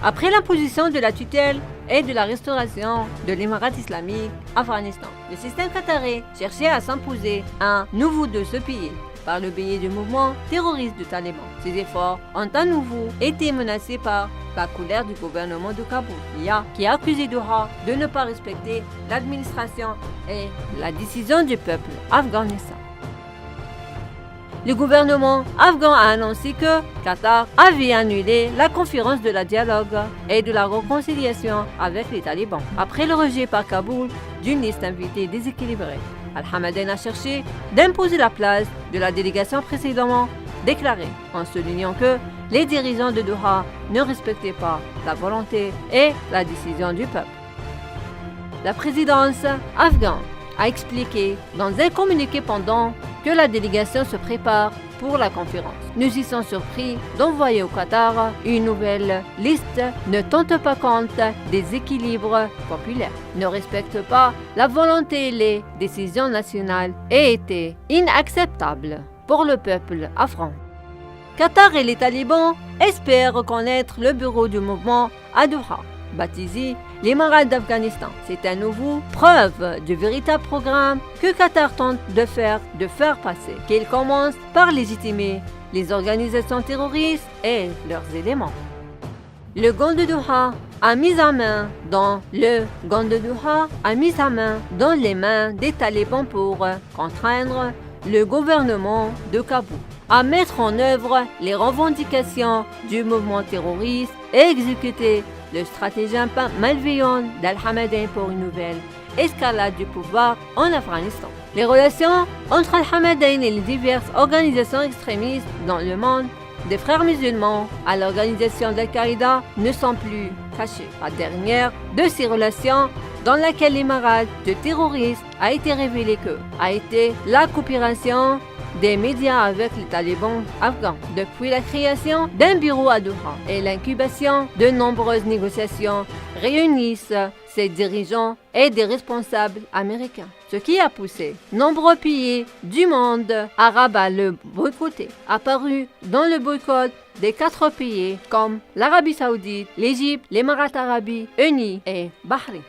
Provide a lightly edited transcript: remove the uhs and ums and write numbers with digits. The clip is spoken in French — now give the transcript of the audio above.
Après l'imposition de la tutelle et de la restauration de l'Émirat islamique Afghanistan, le système qatari cherchait à s'imposer un nouveau de ce pays par le biais du mouvement terroriste du Taliban. Ces efforts ont à nouveau été menacés par la colère du gouvernement de Kaboul, qui a accusé Doha de ne pas respecter l'administration et la décision du peuple afghanistan. Le gouvernement afghan a annoncé que Qatar avait annulé la conférence de la dialogue et de la réconciliation avec les talibans, après le rejet par Kaboul d'une liste d'invités déséquilibrée. Al-Hamadan a cherché d'imposer la place de la délégation précédemment déclarée, en soulignant que les dirigeants de Doha ne respectaient pas la volonté et la décision du peuple. La présidence afghane a expliqué dans un communiqué pendant que la délégation se prépare pour la conférence. Nous y sommes surpris d'envoyer au Qatar une nouvelle liste ne tente pas compte des équilibres populaires, ne respecte pas la volonté et les décisions nationales et était inacceptable pour le peuple afghan. Qatar et les talibans espèrent reconnaître le bureau du mouvement à Doha, baptisé l'Émirat d'Afghanistan. C'est à nouveau preuve du véritable programme que Qatar tente de faire passer, qu'il commence par légitimer les organisations terroristes et leurs éléments. Le Gond de Doha a mis sa main dans les mains des talibans pour contraindre le gouvernement de Kaboul à mettre en œuvre les revendications du mouvement terroriste et exécuter le stratagème malveillant d'Al-Hamadan pour une nouvelle escalade du pouvoir en Afghanistan. Les relations entre Al-Hamadan et les diverses organisations extrémistes dans le monde, des frères musulmans à l'organisation d'Al-Qaïda, ne sont plus cachées. La dernière de ces relations dans laquelle l'Émirat de terroristes a été révélé a été la coopération des médias avec les talibans afghans depuis la création d'un bureau à Doha et l'incubation de nombreuses négociations réunissent ces dirigeants et des responsables américains, ce qui a poussé nombreux pays du monde arabe à le boycotter, apparu dans le boycott des 4 pays comme l'Arabie Saoudite, l'Égypte, l'Émirat arabes unis et Bahreïn.